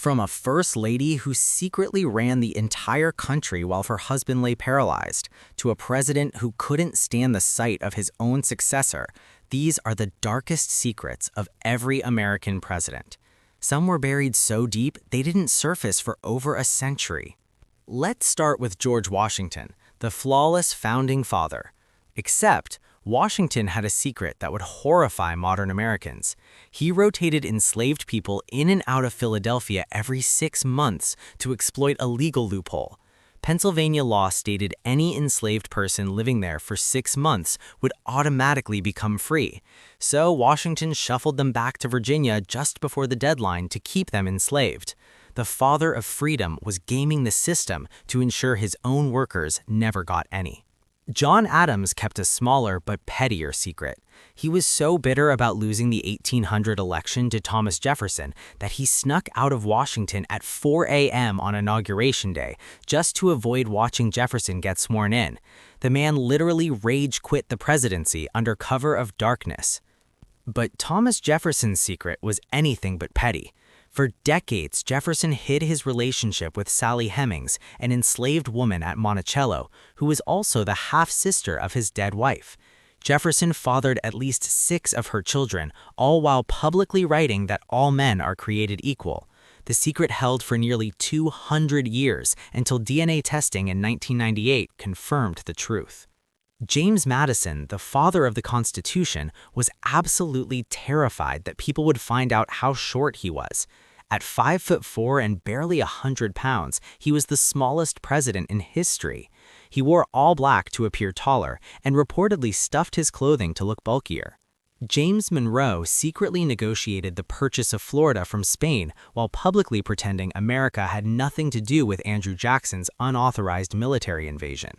From a first lady who secretly ran the entire country while her husband lay paralyzed, to a president who couldn't stand the sight of his own successor, these are the darkest secrets of every American president. Some were buried so deep they didn't surface for over a century. Let's start with George Washington, the flawless founding father. Except, Washington had a secret that would horrify modern Americans. He rotated enslaved people in and out of Philadelphia every 6 months to exploit a legal loophole. Pennsylvania law stated any enslaved person living there for 6 months would automatically become free. So Washington shuffled them back to Virginia just before the deadline to keep them enslaved. The father of freedom was gaming the system to ensure his own workers never got any. John Adams kept a smaller but pettier secret. He was so bitter about losing the 1800 election to Thomas Jefferson that he snuck out of Washington at 4 a.m. on Inauguration Day just to avoid watching Jefferson get sworn in. The man literally rage quit the presidency under cover of darkness. But Thomas Jefferson's secret was anything but petty. For decades, Jefferson hid his relationship with Sally Hemings, an enslaved woman at Monticello, who was also the half-sister of his dead wife. Jefferson fathered at least 6 of her children, all while publicly writing that all men are created equal. The secret held for nearly 200 years until DNA testing in 1998 confirmed the truth. James Madison, the father of the Constitution, was absolutely terrified that people would find out how short he was. At 5'4" and barely 100 pounds, he was the smallest president in history. He wore all black to appear taller and reportedly stuffed his clothing to look bulkier. James Monroe secretly negotiated the purchase of Florida from Spain while publicly pretending America had nothing to do with Andrew Jackson's unauthorized military invasion.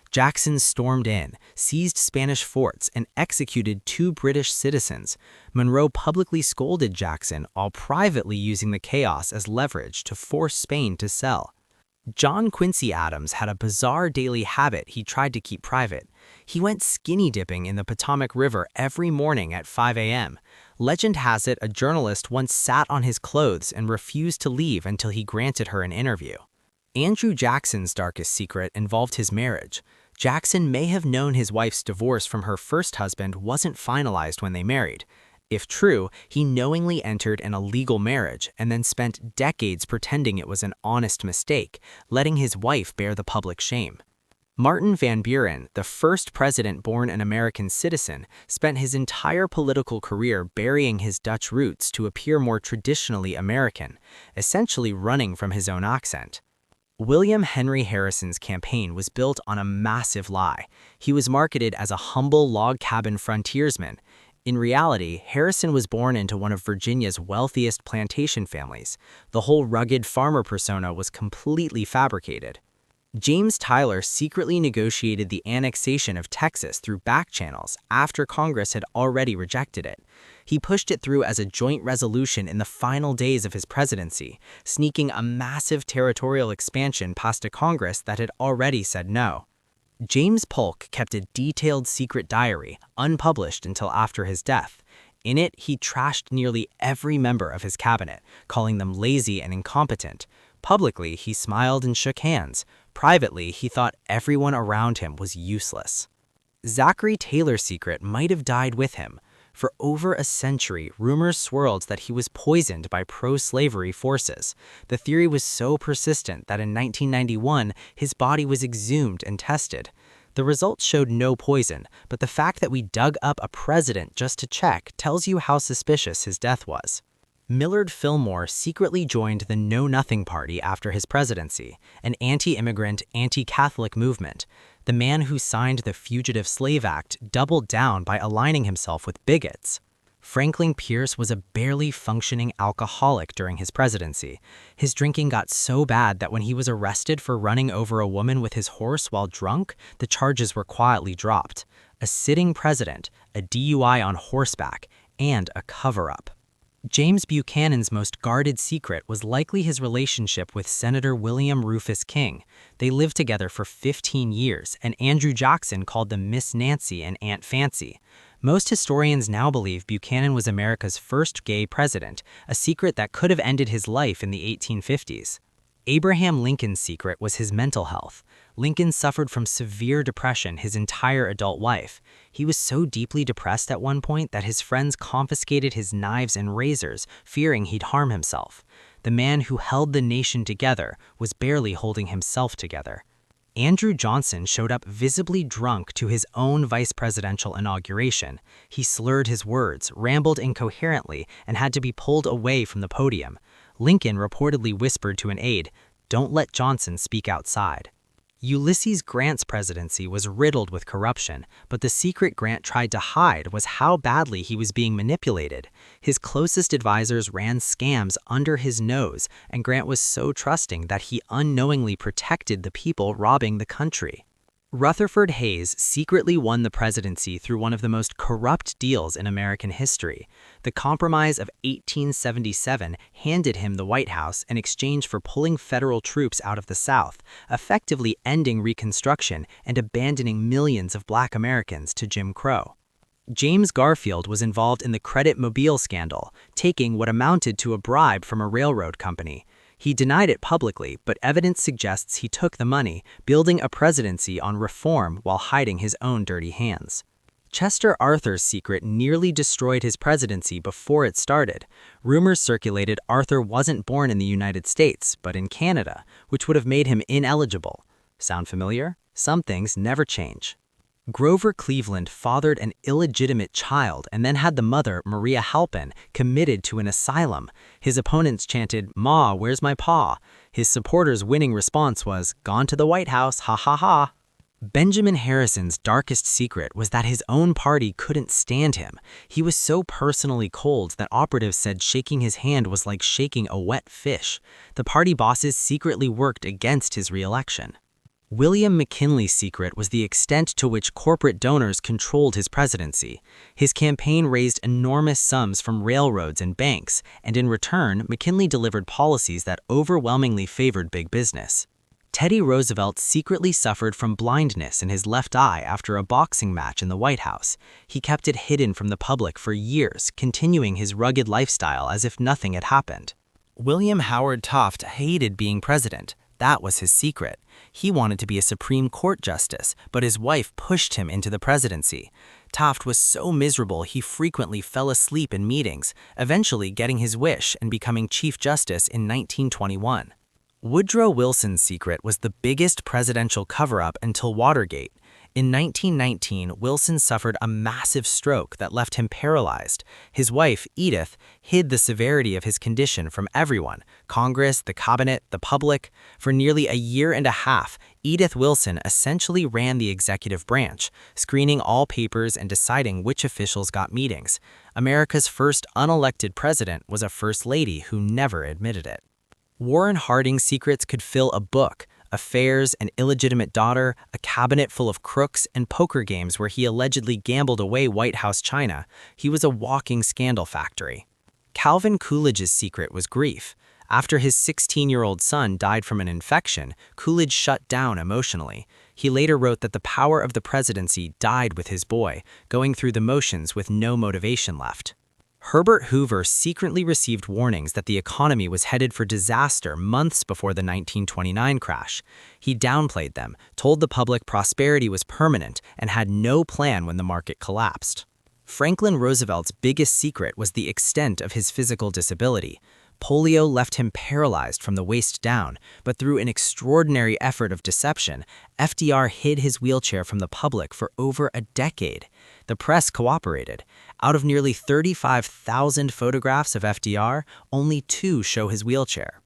Jackson stormed in, seized Spanish forts, and executed 2 British citizens. Monroe publicly scolded Jackson, while privately using the chaos as leverage to force Spain to sell. John Quincy Adams had a bizarre daily habit he tried to keep private. He went skinny dipping in the Potomac River every morning at 5 a.m. Legend has it a journalist once sat on his clothes and refused to leave until he granted her an interview. Andrew Jackson's darkest secret involved his marriage. Jackson may have known his wife's divorce from her first husband wasn't finalized when they married. If true, he knowingly entered an illegal marriage and then spent decades pretending it was an honest mistake, letting his wife bear the public shame. Martin Van Buren, the first president born an American citizen, spent his entire political career burying his Dutch roots to appear more traditionally American, essentially running from his own accent. William Henry Harrison's campaign was built on a massive lie. He was marketed as a humble log cabin frontiersman. In reality, Harrison was born into one of Virginia's wealthiest plantation families. The whole rugged farmer persona was completely fabricated. James Tyler secretly negotiated the annexation of Texas through back channels after Congress had already rejected it. He pushed it through as a joint resolution in the final days of his presidency, sneaking a massive territorial expansion past a Congress that had already said no. James Polk kept a detailed secret diary, unpublished until after his death. In it, he trashed nearly every member of his cabinet, calling them lazy and incompetent. Publicly, he smiled and shook hands. Privately, he thought everyone around him was useless. Zachary Taylor's secret might have died with him. For over a century, rumors swirled that he was poisoned by pro-slavery forces. The theory was so persistent that in 1991, his body was exhumed and tested. The results showed no poison, but the fact that we dug up a president just to check tells you how suspicious his death was. Millard Fillmore secretly joined the Know Nothing Party after his presidency, an anti-immigrant, anti-Catholic movement. The man who signed the Fugitive Slave Act doubled down by aligning himself with bigots. Franklin Pierce was a barely functioning alcoholic during his presidency. His drinking got so bad that when he was arrested for running over a woman with his horse while drunk, the charges were quietly dropped. A sitting president, a DUI on horseback, and a cover-up. James Buchanan's most guarded secret was likely his relationship with Senator William Rufus King. They lived together for 15 years, and Andrew Jackson called them Miss Nancy and Aunt Fancy. Most historians now believe Buchanan was America's first gay president, a secret that could have ended his life in the 1850s. Abraham Lincoln's secret was his mental health. Lincoln suffered from severe depression his entire adult life. He was so deeply depressed at one point that his friends confiscated his knives and razors, fearing he'd harm himself. The man who held the nation together was barely holding himself together. Andrew Johnson showed up visibly drunk to his own vice presidential inauguration. He slurred his words, rambled incoherently, and had to be pulled away from the podium. Lincoln reportedly whispered to an aide, "Don't let Johnson speak outside." Ulysses Grant's presidency was riddled with corruption, but the secret Grant tried to hide was how badly he was being manipulated. His closest advisors ran scams under his nose, and Grant was so trusting that he unknowingly protected the people robbing the country. Rutherford Hayes secretly won the presidency through one of the most corrupt deals in American history. The Compromise of 1877 handed him the White House in exchange for pulling federal troops out of the South, effectively ending Reconstruction and abandoning millions of Black Americans to Jim Crow. James Garfield was involved in the Credit Mobile scandal, taking what amounted to a bribe from a railroad company. He denied it publicly, but evidence suggests he took the money, building a presidency on reform while hiding his own dirty hands. Chester Arthur's secret nearly destroyed his presidency before it started. Rumors circulated Arthur wasn't born in the United States, but in Canada, which would have made him ineligible. Sound familiar? Some things never change. Grover Cleveland fathered an illegitimate child and then had the mother, Maria Halpin, committed to an asylum. His opponents chanted, "Ma, where's my pa?" His supporters' winning response was, "Gone to the White House, ha ha ha." Benjamin Harrison's darkest secret was that his own party couldn't stand him. He was so personally cold that operatives said shaking his hand was like shaking a wet fish. The party bosses secretly worked against his re-election. William McKinley's secret was the extent to which corporate donors controlled his presidency. His campaign raised enormous sums from railroads and banks, and in return, McKinley delivered policies that overwhelmingly favored big business. Teddy Roosevelt secretly suffered from blindness in his left eye after a boxing match in the White House. He kept it hidden from the public for years, continuing his rugged lifestyle as if nothing had happened. William Howard Taft hated being president. That was his secret. He wanted to be a Supreme Court justice, but his wife pushed him into the presidency. Taft was so miserable he frequently fell asleep in meetings, eventually getting his wish and becoming Chief Justice in 1921. Woodrow Wilson's secret was the biggest presidential cover-up until Watergate. In 1919, Wilson suffered a massive stroke that left him paralyzed. His wife, Edith, hid the severity of his condition from everyone: Congress, the cabinet, the public. For nearly a year and a half, Edith Wilson essentially ran the executive branch, screening all papers and deciding which officials got meetings. America's first unelected president was a first lady who never admitted it. Warren Harding's secrets could fill a book: affairs, an illegitimate daughter, a cabinet full of crooks, and poker games where he allegedly gambled away White House china. He was a walking scandal factory. Calvin Coolidge's secret was grief. After his 16-year-old son died from an infection, Coolidge shut down emotionally. He later wrote that the power of the presidency died with his boy, going through the motions with no motivation left. Herbert Hoover secretly received warnings that the economy was headed for disaster months before the 1929 crash. He downplayed them, told the public prosperity was permanent, and had no plan when the market collapsed. Franklin Roosevelt's biggest secret was the extent of his physical disability. Polio left him paralyzed from the waist down, but through an extraordinary effort of deception, FDR hid his wheelchair from the public for over a decade. The press cooperated. Out of nearly 35,000 photographs of FDR, only 2 show his wheelchair.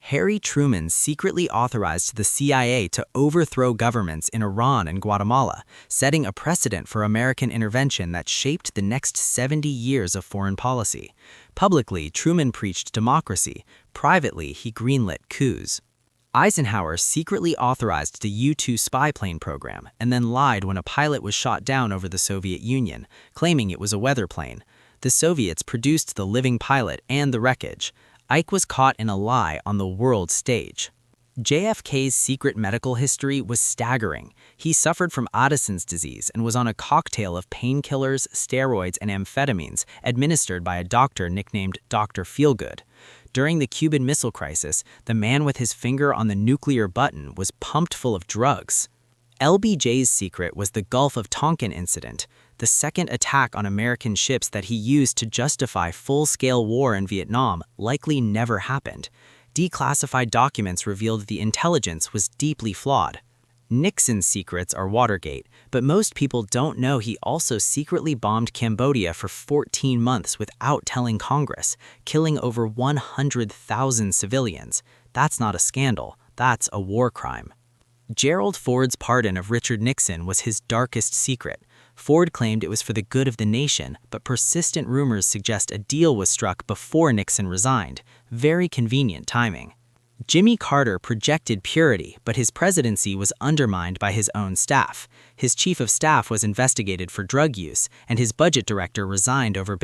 Harry Truman secretly authorized the CIA to overthrow governments in Iran and Guatemala, setting a precedent for American intervention that shaped the next 70 years of foreign policy. Publicly, Truman preached democracy. Privately, he greenlit coups. Eisenhower secretly authorized the U-2 spy plane program and then lied when a pilot was shot down over the Soviet Union, claiming it was a weather plane. The Soviets produced the living pilot and the wreckage. Ike was caught in a lie on the world stage. JFK's secret medical history was staggering. He suffered from Addison's disease and was on a cocktail of painkillers, steroids, and amphetamines administered by a doctor nicknamed Dr. Feelgood. During the Cuban Missile Crisis, the man with his finger on the nuclear button was pumped full of drugs. LBJ's secret was the Gulf of Tonkin incident, the second attack on American ships that he used to justify full-scale war in Vietnam likely never happened. Declassified documents revealed the intelligence was deeply flawed. Nixon's secrets are Watergate, but most people don't know he also secretly bombed Cambodia for 14 months without telling Congress, killing over 100,000 civilians. That's not a scandal, that's a war crime. Gerald Ford's pardon of Richard Nixon was his darkest secret. Ford claimed it was for the good of the nation, but persistent rumors suggest a deal was struck before Nixon resigned. Very convenient timing. Jimmy Carter projected purity, but his presidency was undermined by his own staff. His chief of staff was investigated for drug use, and his budget director resigned over